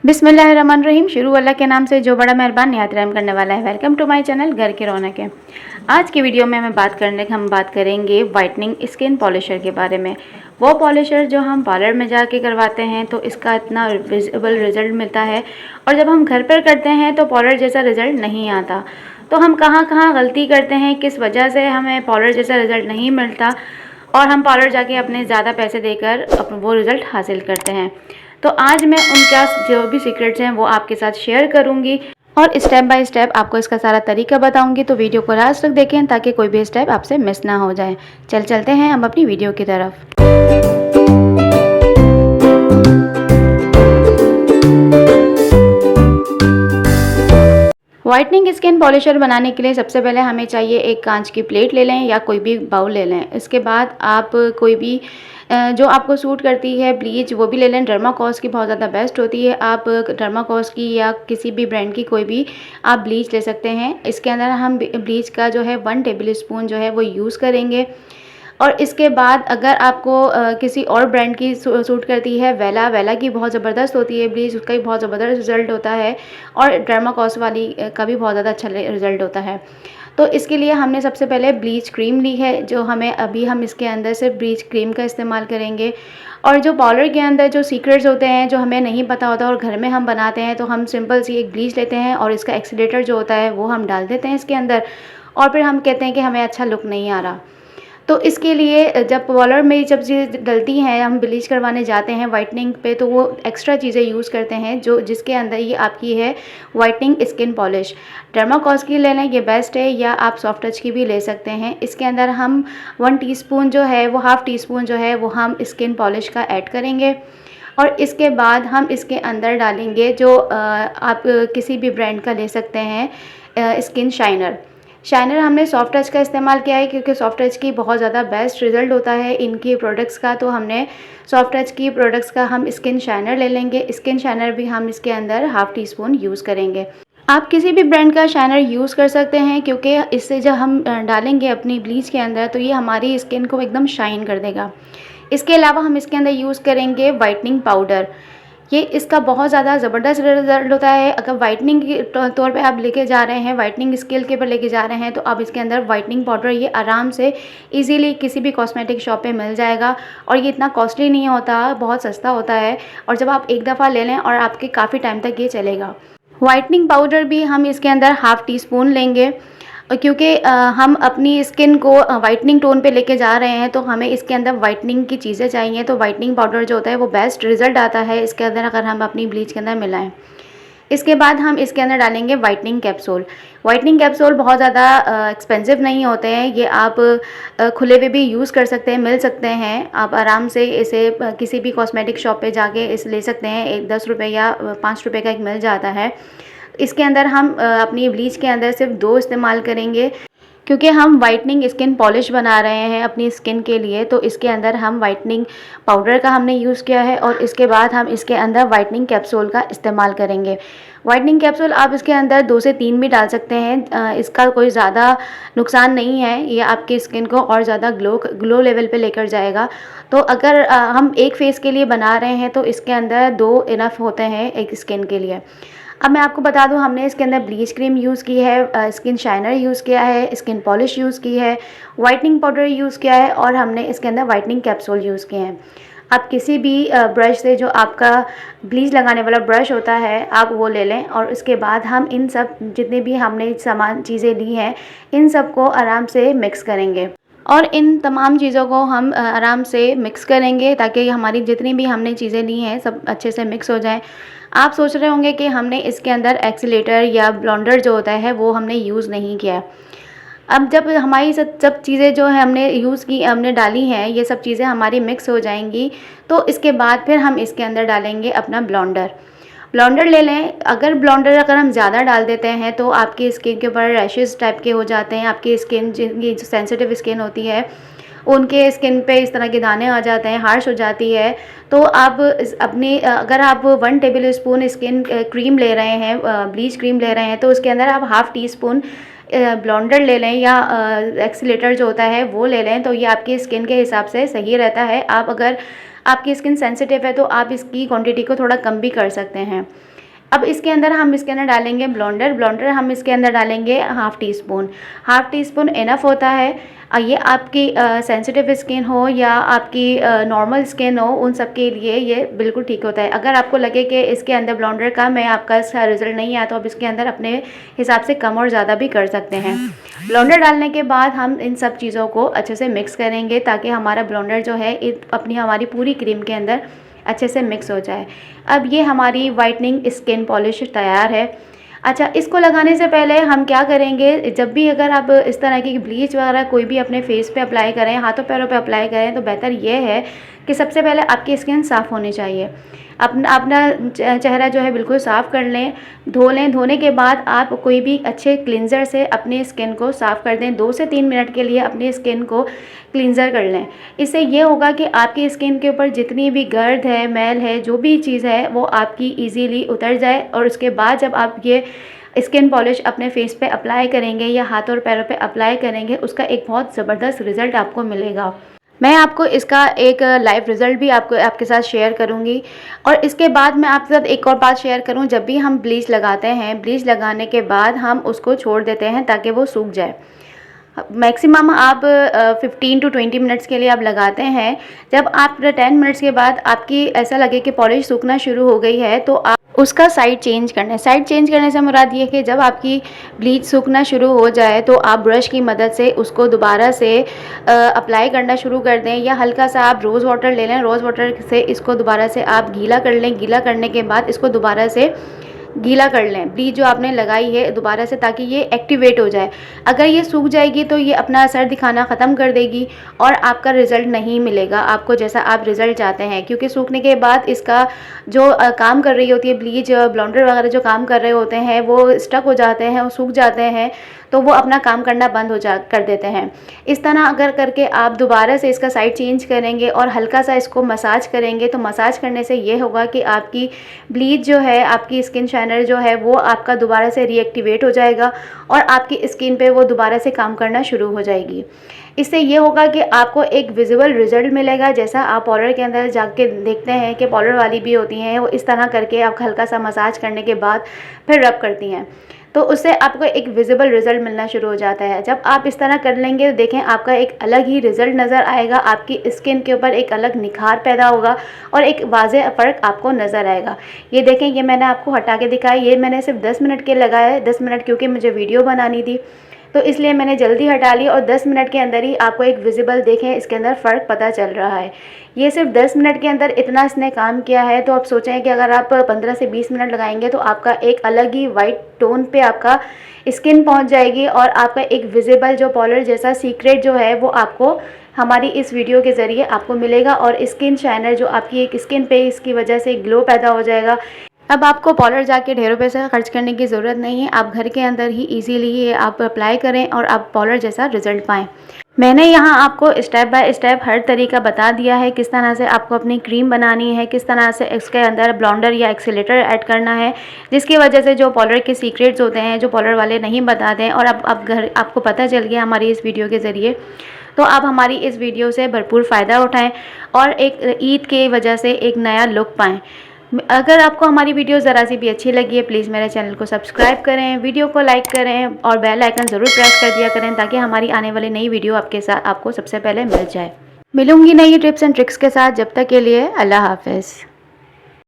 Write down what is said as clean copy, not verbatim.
बिस्मिल्लाहिर्रहमानिर्रहीम। शुरू अल्लाह के नाम से जो बड़ा मेहरबान निहायत रहम करने वाला है। वेलकम टू माय चैनल घर की रौनक है। आज की वीडियो में हम बात करेंगे वाइटनिंग स्किन पॉलिशर के बारे में। वो पॉलिशर जो हम पार्लर में जाके करवाते हैं तो इसका इतना विजिबल रिज़ल्ट मिलता है, और जब हम घर पर करते हैं तो पार्लर जैसा रिज़ल्ट नहीं आता। तो हम कहाँ कहाँ गलती करते हैं, किस वजह से हमें पार्लर जैसा रिज़ल्ट नहीं मिलता और हम पार्लर जाके अपने ज़्यादा पैसे देकर वो रिज़ल्ट हासिल करते हैं। तो आज मैं उनका जो भी सीक्रेट्स हैं वो आपके साथ शेयर करूंगी और स्टेप बाय स्टेप आपको इसका सारा तरीका बताऊंगी। तो वीडियो को लास्ट तक देखें ताकि कोई भी स्टेप आपसे मिस ना हो जाए। चलते हैं हम अपनी वीडियो की तरफ। वाइटनिंग स्किन पॉलिशर बनाने के लिए सबसे पहले हमें चाहिए एक कांच की प्लेट ले लें या कोई भी बाउल ले लें। इसके बाद आप कोई भी जो आपको सूट करती है ब्लीच वो भी ले लें। डर्माकोस की बहुत ज़्यादा बेस्ट होती है। आप डर्माकोस की या किसी भी ब्रांड की कोई भी आप ब्लीच ले सकते हैं। इसके अंदर हम ब्लीच का जो है 1 टेबल स्पून जो है वो यूज़ करेंगे। और इसके बाद अगर आपको किसी और ब्रांड की सूट करती है, वेला की बहुत ज़बरदस्त होती है ब्लीच, उसका भी बहुत ज़बरदस्त रिज़ल्ट होता है। और डर्माकोस वाली का भी बहुत ज़्यादा अच्छा रिज़ल्ट होता है। तो इसके लिए हमने सबसे पहले ब्लीच क्रीम ली है, जो हम इसके अंदर सिर्फ ब्लीच क्रीम का इस्तेमाल करेंगे। और जो पार्लर के अंदर जो सीक्रेट्स होते हैं जो हमें नहीं पता होता और घर में हम बनाते हैं, तो हम सिंपल सी एक ब्लीच लेते हैं और इसका एक्सीलेटर जो होता है वो हम डाल देते हैं इसके अंदर, और फिर हम कहते हैं कि हमें अच्छा लुक नहीं आ रहा। तो इसके लिए जब पार्लर में जब चीज़ डलती हैं, हम ब्लीच करवाने जाते हैं वाइटनिंग पे, तो वो एक्स्ट्रा चीज़ें यूज़ करते हैं जो जिसके अंदर ये आपकी है वाइटनिंग स्किन पॉलिश। डर्माकोस की ले लें, ये बेस्ट है, या आप सॉफ्ट टच की भी ले सकते हैं। इसके अंदर हम 1 टीस्पून जो है वो हाफ़ टीस्पून जो है वो हम स्किन पॉलिश का ऐड करेंगे। और इसके बाद हम इसके अंदर डालेंगे जो आप किसी भी ब्रांड का ले सकते हैं स्किन शाइनर हमने सॉफ्ट टच का इस्तेमाल किया है क्योंकि सॉफ्ट टच की बहुत ज़्यादा बेस्ट रिज़ल्ट होता है इनकी प्रोडक्ट्स का। तो हमने सॉफ्ट टच की प्रोडक्ट्स का हम स्किन शाइनर ले लेंगे। स्किन शाइनर भी हम इसके अंदर हाफ़ टीस्पून यूज़ करेंगे। आप किसी भी ब्रांड का शाइनर यूज़ कर सकते हैं क्योंकि इससे जब हम डालेंगे अपनी ब्लीच के अंदर तो ये हमारी स्किन को एकदम शाइन कर देगा। इसके अलावा हम इसके अंदर यूज़ करेंगे वाइटनिंग पाउडर। ये इसका बहुत ज़्यादा ज़बरदस्त रिज़ल्ट होता है। अगर वाइटनिंग के तौर पे आप लेके जा रहे हैं, वाइटनिंग स्केल के ऊपर लेके जा रहे हैं, तो आप इसके अंदर वाइटनिंग पाउडर ये आराम से इजीली किसी भी कॉस्मेटिक शॉप पे मिल जाएगा। और ये इतना कॉस्टली नहीं होता, बहुत सस्ता होता है। और जब आप एक दफ़ा ले लें और आपके काफ़ी टाइम तक ये चलेगा। वाइटनिंग पाउडर भी हम इसके अंदर हाफ़ टीस्पून लेंगे, क्योंकि हम अपनी स्किन को वाइटनिंग टोन पे लेके जा रहे हैं, तो हमें इसके अंदर वाइटनिंग की चीज़ें चाहिए। तो वाइटनिंग पाउडर जो होता है वो बेस्ट रिज़ल्ट आता है इसके अंदर अगर हम अपनी ब्लीच के अंदर मिलाएं। इसके बाद हम इसके अंदर डालेंगे वाइटनिंग कैप्सूल। वाइटनिंग कैप्सूल बहुत ज़्यादा एक्सपेंसिव नहीं होते हैं। ये आप खुले हुए भी यूज़ कर सकते हैं, मिल सकते हैं। आप आराम से इसे किसी भी कॉस्मेटिक शॉप पे जाके इसे ले सकते हैं। एक 10 रुपये या 5 रुपये का एक मिल जाता है। इसके अंदर हम अपनी ब्लीच के अंदर सिर्फ 2 इस्तेमाल करेंगे क्योंकि हम वाइटनिंग स्किन पॉलिश बना रहे हैं अपनी स्किन के लिए। तो इसके अंदर हम वाइटनिंग पाउडर का हमने यूज़ किया है और इसके बाद हम इसके अंदर वाइटनिंग कैप्सूल का इस्तेमाल करेंगे। वाइटनिंग कैप्सूल आप इसके अंदर 2 से 3 भी डाल सकते हैं। इसका कोई ज़्यादा नुकसान नहीं है। ये आपकी स्किन को और ज़्यादा ग्लो लेवल पे लेकर जाएगा। तो अगर हम एक फेस के लिए बना रहे हैं तो इसके अंदर 2 इनफ होते हैं एक स्किन के लिए। अब मैं आपको बता दूं, हमने इसके अंदर ब्लीच क्रीम यूज़ की है, स्किन शाइनर यूज़ किया है, स्किन पॉलिश यूज़ की है, वाइटनिंग पाउडर यूज़ किया है और हमने इसके अंदर वाइटनिंग कैप्सूल यूज़ किए हैं। आप किसी भी ब्रश से, जो आपका ब्लीच लगाने वाला ब्रश होता है, आप वो ले लें। और उसके बाद हम इन सब जितने भी हमने सामान चीज़ें ली हैं, इन सब को आराम से मिक्स करेंगे। और इन तमाम चीज़ों को हम आराम से मिक्स करेंगे ताकि हमारी जितनी भी हमने चीज़ें ली हैं सब अच्छे से मिक्स हो जाएं। आप सोच रहे होंगे कि हमने इसके अंदर एक्सीलेटर या ब्लेंडर जो होता है वो हमने यूज़ नहीं किया। अब जब हमारी सब चीज़ें जो है हमने यूज़ की, हमने डाली हैं, ये सब चीज़ें हमारी मिक्स हो जाएंगी, तो इसके बाद फिर हम इसके अंदर डालेंगे अपना ब्लेंडर ले लें। अगर हम ज़्यादा डाल देते हैं तो आपकी स्किन के ऊपर रैशेज़ टाइप के हो जाते हैं। आपकी स्किन, जिनकी जो सेंसिटिव स्किन होती है, उनके स्किन पे इस तरह के दाने आ जाते हैं, हार्श हो जाती है। तो आप अगर आप 1 टेबल स्पून स्किन क्रीम ले रहे हैं, ब्लीच क्रीम ले रहे हैं, तो उसके अंदर आप हाफ़ टी स्पून ब्लेंडर ले लें या एक्सीलेटर जो होता है वो ले लें। तो ये आपकी स्किन के हिसाब से सही रहता है। अगर आपकी स्किन सेंसिटिव है तो आप इसकी क्वांटिटी को थोड़ा कम भी कर सकते हैं। अब इसके अंदर डालेंगे ब्लेंडर हम इसके अंदर डालेंगे हाफ़ टी स्पून इनफ होता है। ये आपकी सेंसिटिव स्किन हो या आपकी नॉर्मल स्किन हो, उन सब के लिए ये बिल्कुल ठीक होता है। अगर आपको लगे कि इसके अंदर ब्लेंडर कम है, आपका इसका रिजल्ट नहीं आया, तो आप इसके अंदर अपने हिसाब से कम और ज़्यादा भी कर सकते हैं। ब्लेंडर डालने के बाद हम इन सब चीज़ों को अच्छे से मिक्स करेंगे ताकि हमारा ब्लेंडर जो है हमारी पूरी क्रीम के अंदर अच्छे से मिक्स हो जाए। अब ये हमारी वाइटनिंग स्किन पॉलिश तैयार है। अच्छा, इसको लगाने से पहले हम क्या करेंगे, जब भी अगर आप इस तरह की ब्लीच वगैरह कोई भी अपने फेस पे अप्लाई करें, हाथों पैरों पे अप्लाई करें, तो बेहतर ये है कि सबसे पहले आपकी स्किन साफ़ होनी चाहिए। अपना चेहरा जो है बिल्कुल साफ़ कर लें, धो लें। धोने के बाद आप कोई भी अच्छे क्लींजर से अपनी स्किन को साफ़ कर दें। 2 से 3 मिनट के लिए अपनी स्किन को क्लींजर कर लें। इससे ये होगा कि आपकी स्किन के ऊपर जितनी भी गर्द है, मैल है, जो भी चीज़ है, वो आपकी ईज़िली उतर जाए। और उसके बाद जब आप ये स्किन पॉलिश अपने फेस पे अप्लाई करेंगे या हाथ और पैरों पे अप्लाई करेंगे, उसका एक बहुत ज़बरदस्त रिज़ल्ट आपको मिलेगा। मैं आपको इसका एक लाइव रिज़ल्ट भी आपके साथ शेयर करूंगी। और इसके बाद मैं आपके साथ एक और बात शेयर करूं, जब भी हम ब्लीच लगाते हैं, ब्लीच लगाने के बाद हम उसको छोड़ देते हैं ताकि वो सूख जाए। मैक्सिमम आप 15 टू 20 मिनट्स के लिए आप लगाते हैं। जब आप 10 मिनट्स के बाद आपकी ऐसा लगे कि पॉलिश सूखना शुरू हो गई है, तो आप उसका साइड चेंज करना है। साइड चेंज करने से मुराद ये है कि जब आपकी ब्लीच सूखना शुरू हो जाए, तो आप ब्रश की मदद से उसको दोबारा से अप्लाई करना शुरू कर दें, या हल्का सा आप रोज़ वाटर ले लें। रोज़ वाटर से इसको दोबारा से आप गीला कर लें। गीला करने के बाद इसको दोबारा से गीला कर लें, ब्लीच जो आपने लगाई है दोबारा से, ताकि ये एक्टिवेट हो जाए। अगर ये सूख जाएगी तो ये अपना असर दिखाना ख़त्म कर देगी और आपका रिज़ल्ट नहीं मिलेगा आपको जैसा आप रिज़ल्ट चाहते हैं। क्योंकि सूखने के बाद इसका जो काम कर रही होती है ब्लीच, ब्लेंडर वगैरह जो काम कर रहे होते हैं, वो स्टक हो जाते हैं और सूख जाते हैं, तो वो अपना काम करना बंद कर देते हैं। इस तरह अगर करके आप दोबारा से इसका साइड चेंज करेंगे और हल्का सा इसको मसाज करेंगे, तो मसाज करने से ये होगा कि आपकी ब्लीच जो है, आपकी स्किन शाइनर जो है, वो आपका दोबारा से रीएक्टिवेट हो जाएगा और आपकी स्किन पे वो दोबारा से काम करना शुरू हो जाएगी। इससे ये होगा कि आपको एक विजिबल रिज़ल्ट मिलेगा। जैसा आप पार्लर के अंदर जाके देखते हैं कि पार्लर वाली भी होती हैं, वो इस तरह करके आप हल्का सा मसाज करने के बाद फिर रब करती हैं, तो उससे आपको एक विजिबल रिज़ल्ट मिलना शुरू हो जाता है। जब आप इस तरह कर लेंगे, तो देखें आपका एक अलग ही रिज़ल्ट नज़र आएगा। आपकी स्किन के ऊपर एक अलग निखार पैदा होगा और एक वाज़ेह फ़र्क आपको नज़र आएगा। ये देखें, ये मैंने आपको हटा के दिखाया। ये मैंने सिर्फ 10 मिनट के लगाया है। 10 मिनट क्योंकि मुझे वीडियो बनानी थी, तो इसलिए मैंने जल्दी हटा ली। और 10 मिनट के अंदर ही आपको एक विजिबल देखें इसके अंदर फ़र्क पता चल रहा है। ये सिर्फ 10 मिनट के अंदर इतना इसने काम किया है। तो आप सोचें कि अगर आप 15 से 20 मिनट लगाएंगे, तो आपका एक अलग ही वाइट टोन पे आपका स्किन पहुंच जाएगी और आपका एक विजिबल जो पार्लर जैसा सीक्रेट जो है, वो आपको हमारी इस वीडियो के ज़रिए आपको मिलेगा। और स्किन शाइनर जो आपकी एक स्किन पे, इसकी वजह से ग्लो पैदा हो जाएगा। अब आपको पार्लर जाके ढेरों पैसे खर्च करने की ज़रूरत नहीं है। आप घर के अंदर ही इजीली ये आप अप्लाई करें और आप पार्लर जैसा रिज़ल्ट पाएँ। मैंने यहाँ आपको स्टेप बाय स्टेप हर तरीका बता दिया है, किस तरह से आपको अपनी क्रीम बनानी है, किस तरह से इसके अंदर ब्लेंडर या एक्सीलेटर ऐड करना है, जिसकी वजह से जो पार्लर के सीक्रेट्स होते हैं, जो पार्लर वाले नहीं बताते हैं, और अब घर आपको पता चल गया हमारी इस वीडियो के ज़रिए। तो आप हमारी इस वीडियो से भरपूर फ़ायदा उठाएँ और एक ईद के वजह से एक नया लुक पाएँ। अगर आपको हमारी वीडियो ज़रा सी भी अच्छी लगी है, प्लीज़ मेरे चैनल को सब्सक्राइब करें, वीडियो को लाइक करें और बेल आइकन ज़रूर प्रेस कर दिया करें, ताकि हमारी आने वाली नई वीडियो आपको सबसे पहले मिल जाए। मिलूंगी नई टिप्स एंड ट्रिक्स के साथ। जब तक के लिए अल्लाह हाफ़िज़।